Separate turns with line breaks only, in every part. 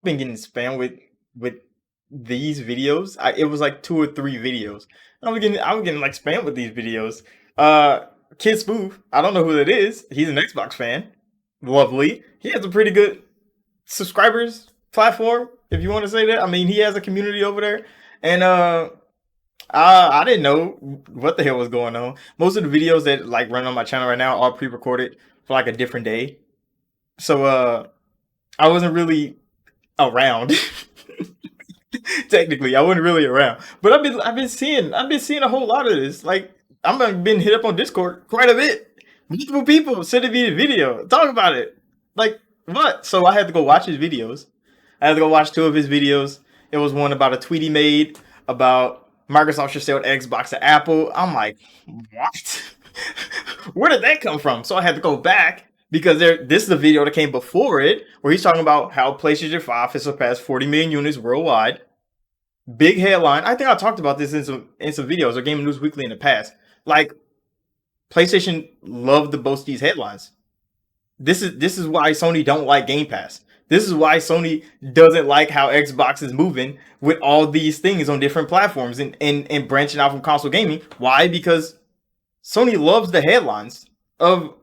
been getting spam with these videos. It was like 2 or 3 videos. I was getting like spam with these videos. Uh, Kid Spoof. I don't know who that is. He's an Xbox fan. Lovely. He has a pretty good subscribers platform, if you want to say that. I mean, he has a community over there, and I didn't know what the hell was going on. Most of the videos that like run on my channel right now are pre-recorded for like a different day, so I wasn't really around. Technically, I wasn't really around, but I've been seeing a whole lot of this. Like I'm been hit up on Discord quite a bit. Multiple people sending me the video, talk about it. Like what? So I had to go watch his videos. I had to go watch 2 of his videos. It was one about a tweet he made about Microsoft should sell Xbox to Apple. I'm like, what? Where did that come from? So I had to go back because this is a video that came before it where he's talking about how PlayStation 5 has surpassed 40 million units worldwide. Big headline. I think I talked about this in some videos or Game News Weekly in the past. Like PlayStation loved to boast these headlines. This is why Sony don't like Game Pass. This is why Sony doesn't like how Xbox is moving with all these things on different platforms and branching out from console gaming. Why? Because Sony loves the headlines of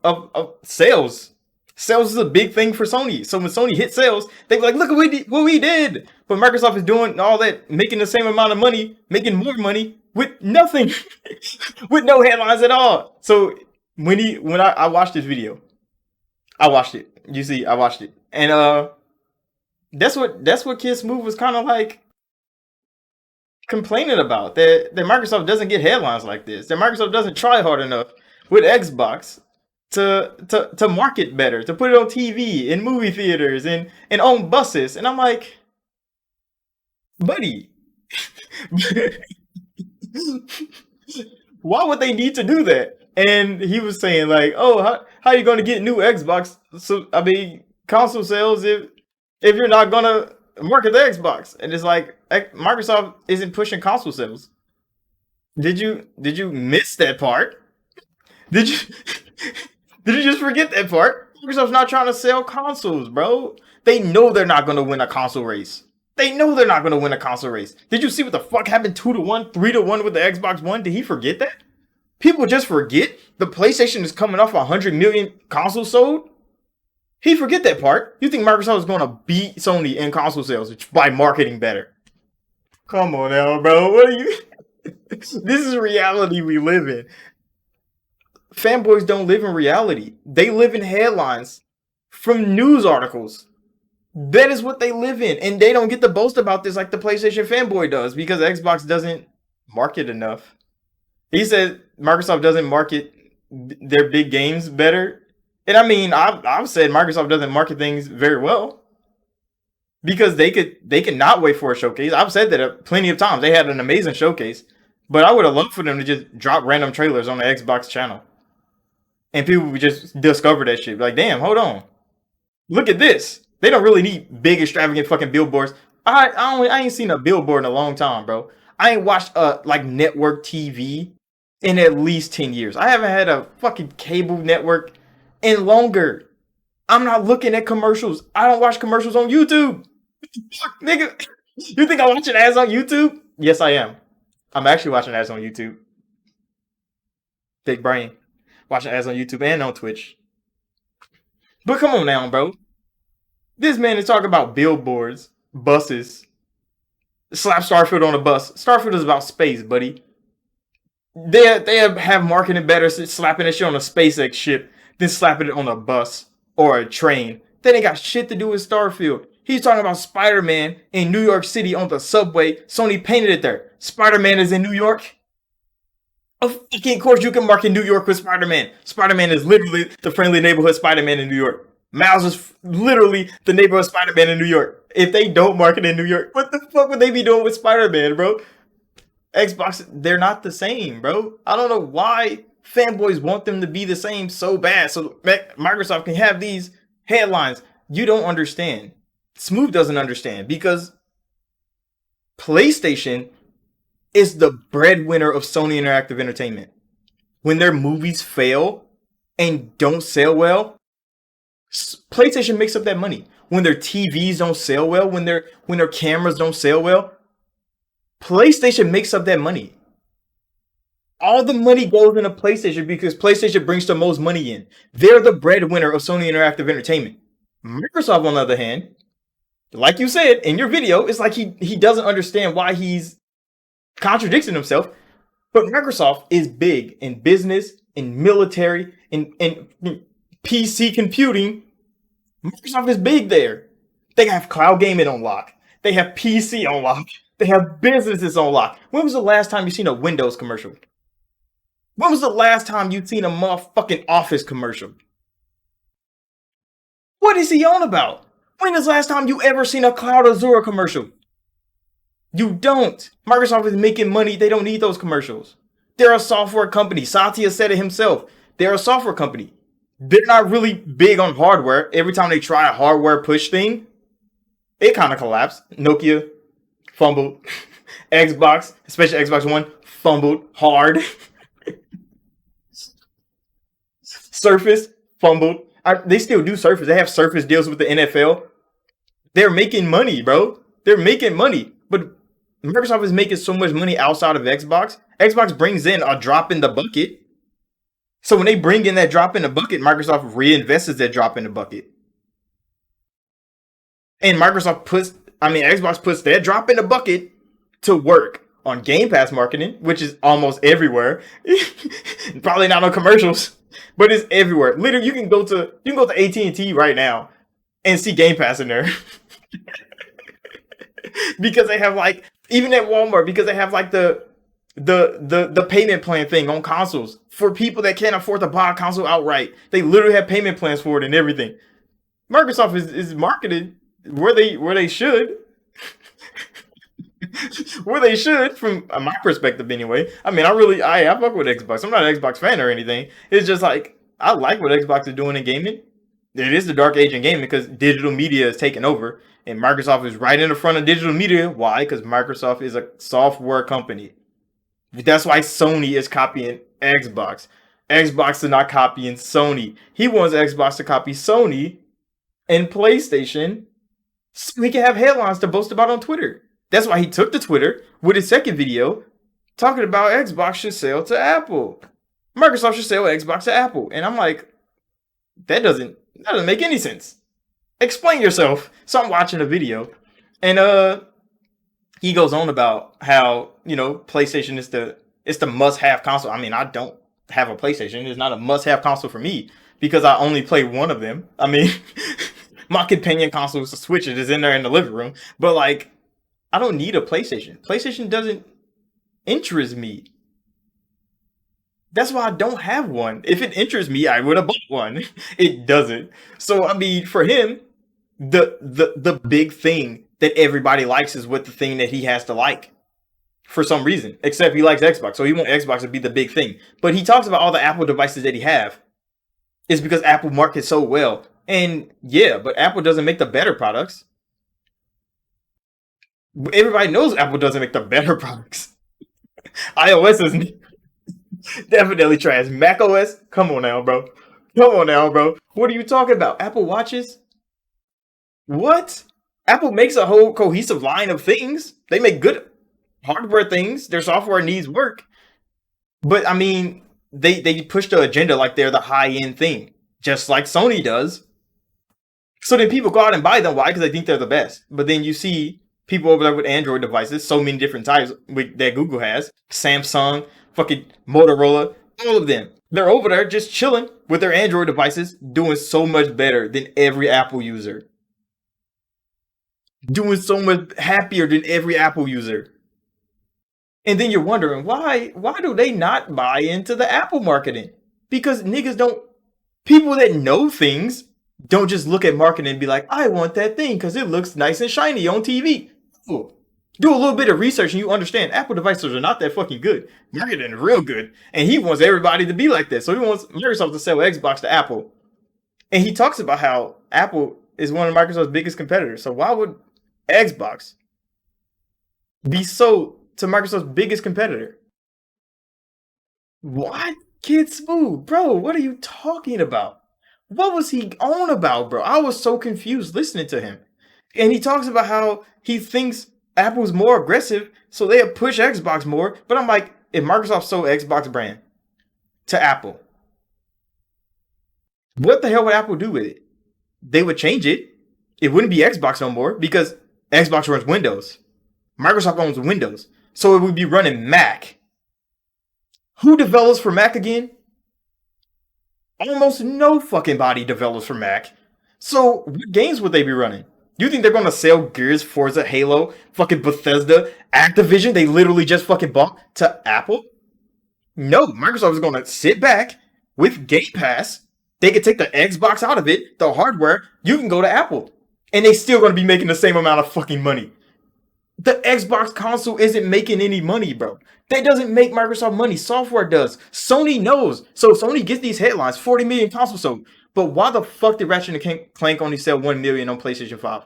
sales. Sales is a big thing for Sony. So when Sony hit sales, they be like, look at what we did. But Microsoft is doing all that, making the same amount of money, making more money with nothing, with no headlines at all. So when I watched this video, I watched it. You see, I watched it. And that's what Kiss Move was kind of like complaining about. That Microsoft doesn't get headlines like this. That Microsoft doesn't try hard enough with Xbox to market better, to put it on TV, in movie theaters, and on buses. And I'm like, buddy, why would they need to do that? And he was saying like, oh, how are you going to get new Xbox? So I mean, console sales if you're not gonna market the Xbox. And it's like Microsoft isn't pushing console sales. Did you miss that part? Did you did you just forget that part? Microsoft's not trying to sell consoles, bro. They know they're not gonna win a console race. They know they're not gonna win a console race. Did you see what the fuck happened 2-1, 3-1 with the Xbox One? Did he forget that? People just forget the PlayStation is coming off 100 million consoles sold. He forget that part. You think Microsoft is gonna beat Sony in console sales by marketing better? Come on now, bro. What are you? This is reality we live in. Fanboys don't live in reality. They live in headlines from news articles. That is what they live in. And they don't get to boast about this like the PlayStation fanboy does because Xbox doesn't market enough. He said Microsoft doesn't market their big games better. And I mean, I've said Microsoft doesn't market things very well because they could not wait for a showcase. I've said that plenty of times. They had an amazing showcase, but I would have loved for them to just drop random trailers on the Xbox channel and people would just discover that shit. Like, damn, hold on, look at this. They don't really need big extravagant fucking billboards. I ain't seen a billboard in a long time, bro. I ain't watched like network TV in at least 10 years. I haven't had a fucking cable network in longer. I'm not looking at commercials. I don't watch commercials on YouTube. Fuck, nigga. You think I'm watching ads on YouTube? Yes, I am. I'm actually watching ads on YouTube. Big brain. Watching ads on YouTube and on Twitch. But come on now, bro. This man is talking about billboards, buses. Slap Starfield on a bus. Starfield is about space, buddy. They have marketing better slapping that shit on a SpaceX ship than slapping it on a bus or a train. That ain't got shit to do with Starfield. He's talking about Spider-Man in New York City on the subway. Sony painted it there. Spider-Man is in New York. Of fucking course you can market New York with Spider-Man. Spider-Man is literally the friendly neighborhood Spider-Man in New York. Miles is literally the neighborhood Spider-Man in New York. If they don't market in New York, what the fuck would they be doing with Spider-Man, bro? Xbox, they're not the same, bro. I don't know why fanboys want them to be the same so bad. So Microsoft can have these headlines. You don't understand. Smooth doesn't understand because PlayStation is the breadwinner of Sony Interactive Entertainment. When their movies fail and don't sell well, PlayStation makes up that money. when their TVs don't sell well, when their cameras don't sell well, PlayStation makes up that money. All the money goes into PlayStation because PlayStation brings the most money in. They're the breadwinner of Sony Interactive Entertainment. Microsoft, on the other hand, like you said in your video, it's like he doesn't understand why he's contradicting himself. But Microsoft is big in business, in military, in PC computing. Microsoft is big there. They have cloud gaming on lock. They have PC on lock. They have businesses on lock. When was the last time you seen a Windows commercial? When was the last time you seen a motherfucking Office commercial? What is he on about? When is the last time you ever seen a Cloud Azure commercial? You don't. Microsoft is making money. They don't need those commercials. They're a software company. Satya said it himself. They're a software company. They're not really big on hardware. Every time they try a hardware push thing, it kind of collapsed. Nokia fumbled. Xbox, especially Xbox One, fumbled hard. Surface fumbled. They still do Surface. They have Surface deals with the NFL. They're making money, bro. They're making money. But Microsoft is making so much money outside of Xbox. Xbox brings in a drop in the bucket. So when they bring in that drop in the bucket, Microsoft reinvests that drop in the bucket. And Xbox puts that drop in the bucket to work on Game Pass marketing, which is almost everywhere. Probably not on commercials, but it's everywhere. Literally, you can go to AT&T right now and see Game Pass in there. Because they have like, even at Walmart, because they have like the payment plan thing on consoles for people that can't afford to buy a console outright. They literally have payment plans for it and everything. Microsoft is marketed where they should. Where they should, from my perspective anyway. I mean, I fuck with Xbox. I'm not an Xbox fan or anything. It's just like, I like what Xbox is doing in gaming. It is the dark age in gaming because digital media is taking over. And Microsoft is right in the front of digital media. Why? Because Microsoft is a software company. That's why Sony is copying Xbox. Xbox is not copying Sony. He wants Xbox to copy Sony and PlayStation so he can have headlines to boast about on Twitter. That's why he took to Twitter with his second video talking about Xbox should sell to Apple. Microsoft should sell Xbox to Apple. And I'm like, that doesn't make any sense. Explain yourself. So I'm watching a video and he goes on about how, PlayStation is the must-have console. I mean, I don't have a PlayStation. It's not a must-have console for me because I only play one of them. I mean, my companion console is the Switch. It is in there in the living room. But like, I don't need a PlayStation. PlayStation doesn't interest me. That's why I don't have one. If it interests me, I would have bought one. It doesn't. So I mean, for him, the big thing that everybody likes is what the thing that he has to like for some reason. Except he likes Xbox, so he wants Xbox to be the big thing. But he talks about all the Apple devices that he have. It's because Apple markets so well. And yeah, but Apple doesn't make the better products. Everybody knows Apple doesn't make the better products. iOS is definitely trash. Mac OS, come on now, bro. Come on now, bro. What are you talking about? Apple Watches? What? Apple makes a whole cohesive line of things. They make good hardware things. Their software needs work. But I mean, they push the agenda like they're the high-end thing, just like Sony does. So then people go out and buy them. Why? Because they think they're the best. But then you see people over there with Android devices, so many different types that Google has, Samsung, fucking Motorola, all of them. They're over there just chilling with their Android devices, doing so much better than every Apple user. Doing so much happier than every Apple user. And then you're wondering, why do they not buy into the Apple marketing? Because people that know things don't just look at marketing and be like, I want that thing because it looks nice and shiny on TV. Ooh. Do a little bit of research and you understand Apple devices are not that fucking good. Marketing is real good. And he wants everybody to be like this. So he wants Microsoft to sell Xbox to Apple. And he talks about how Apple is one of Microsoft's biggest competitors. So why would Xbox be sold to Microsoft's biggest competitor? What? Kid Smooth, bro, what are you talking about? What was he on about, bro? I was so confused listening to him. And he talks about how he thinks Apple's more aggressive, so they'll push Xbox more. But I'm like, if Microsoft sold Xbox brand to Apple, what the hell would Apple do with it? They would change it. It wouldn't be Xbox no more because Xbox runs Windows. Microsoft owns Windows. So it would be running Mac. Who develops for Mac again? Almost no fucking body develops for Mac. So what games would they be running? You think they're gonna sell Gears, Forza, Halo, fucking Bethesda, Activision they literally just fucking bought to Apple? No, Microsoft is gonna sit back with Game Pass. They could take the Xbox out of it, the hardware, you can go to Apple. And they still gonna be making the same amount of fucking money. The Xbox console isn't making any money, bro. That doesn't make Microsoft money. Software does. Sony knows. So Sony gets these headlines, 40 million consoles sold. But why the fuck did Ratchet and Clank only sell 1 million on PlayStation 5?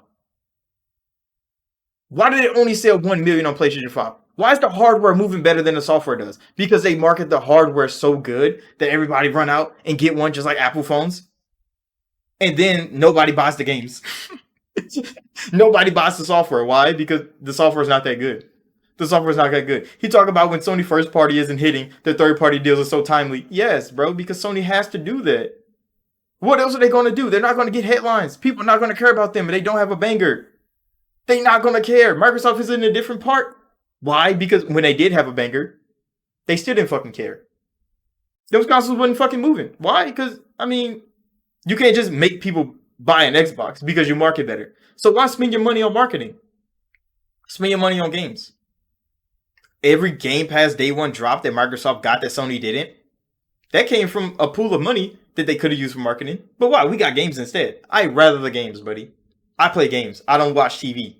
Why did it only sell 1 million on PlayStation 5? Why is the hardware moving better than the software does? Because they market the hardware so good that everybody run out and get one just like Apple phones. And then nobody buys the games. Nobody buys the software. Why? Because the software is not that good. The software is not that good. He talked about when Sony first party isn't hitting, their third party deals are so timely. Yes, bro, because Sony has to do that. What else are they going to do? They're not going to get headlines. People are not going to care about them, and they don't have a banger. They're not going to care. Microsoft is in a different part. Why? Because when they did have a banger, they still didn't fucking care. Those consoles wasn't fucking moving. Why? Because, I mean, you can't just make people buy an Xbox because you market better. So why spend your money on marketing? Spend your money on games. Every Game Pass day one drop that Microsoft got that Sony didn't, that came from a pool of money that they could have used for marketing. But why? We got games instead. I'd rather the games, buddy. I play games. I don't watch TV.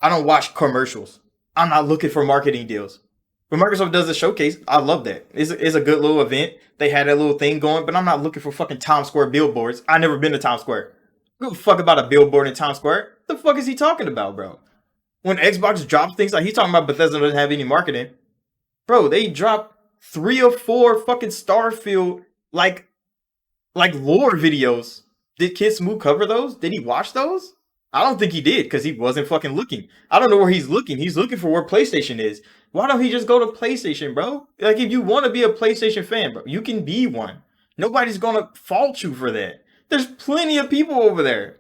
I don't watch commercials. I'm not looking for marketing deals. When Microsoft does a showcase, I love that. It's a good little event. They had that little thing going, but I'm not looking for fucking Times Square billboards. I never been to Times Square. Give a fuck about a billboard in Times Square. The fuck is he talking about, bro? When Xbox drops things, like he's talking about Bethesda doesn't have any marketing. Bro, they dropped 3 or 4 fucking Starfield like lore videos. Did Kid Smooth cover those? Did he watch those? I don't think he did because he wasn't fucking looking. I don't know where he's looking. He's looking for where PlayStation is. Why don't he just go to PlayStation, bro? Like, if you want to be a PlayStation fan, bro, you can be one. Nobody's going to fault you for that. There's plenty of people over there.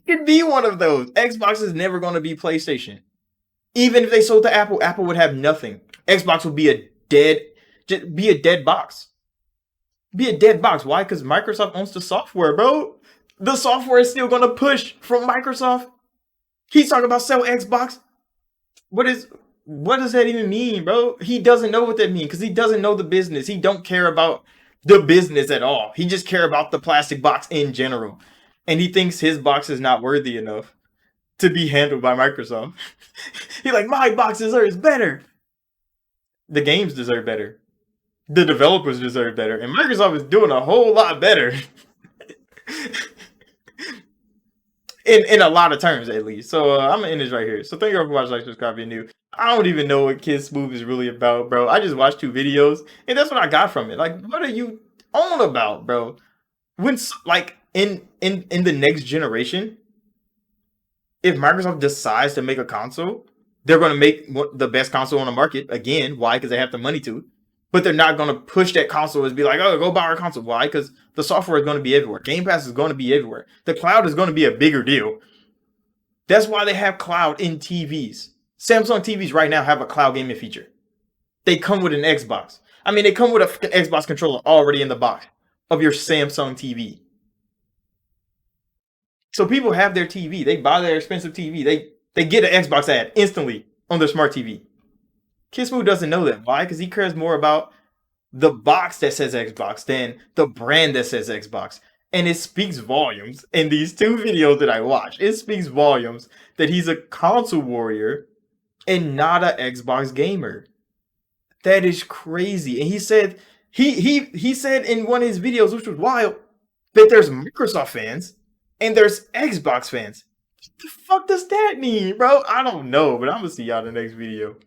You can be one of those. Xbox is never going to be PlayStation. Even if they sold to Apple, Apple would have nothing. Xbox would be a dead box. Be a dead box. Why? Because Microsoft owns the software, bro. The software is still going to push from Microsoft. He's talking about sell Xbox. What does that even mean, bro? He doesn't know what that means because he doesn't know the business. He don't care about the business at all. He just care about the plastic box in general. And he thinks his box is not worthy enough to be handled by Microsoft. He's like, my box deserves better. The games deserve better. The developers deserve better. And Microsoft is doing a whole lot better. In a lot of terms, at least. So I'm gonna end this right here. So thank you all for watching, like, subscribe, if you're new. I don't even know what Kid Smooth is really about, bro. I just watched 2 videos, and that's what I got from it. Like, what are you on about, bro? When, like, in the next generation, if Microsoft decides to make a console, they're gonna make the best console on the market again. Why? Because they have the money to. But they're not going to push that console and be like, oh, go buy our console. Why? Because the software is going to be everywhere. Game Pass is going to be everywhere. The cloud is going to be a bigger deal. That's why they have cloud in TVs. Samsung TVs right now have a cloud gaming feature. They come with an Xbox. I mean, they come with an Xbox controller already in the box of your Samsung TV. So people have their TV. They buy their expensive TV. They get an Xbox ad instantly on their smart TV. Kid Smooth doesn't know that. Why? Because he cares more about the box that says Xbox than the brand that says Xbox. And it speaks volumes in these 2 videos that I watched. It speaks volumes that he's a console warrior and not an Xbox gamer. That is crazy. And he said he said in one of his videos, which was wild, that there's Microsoft fans and there's Xbox fans. What the fuck does that mean, bro? I don't know, but I'm gonna see y'all in the next video.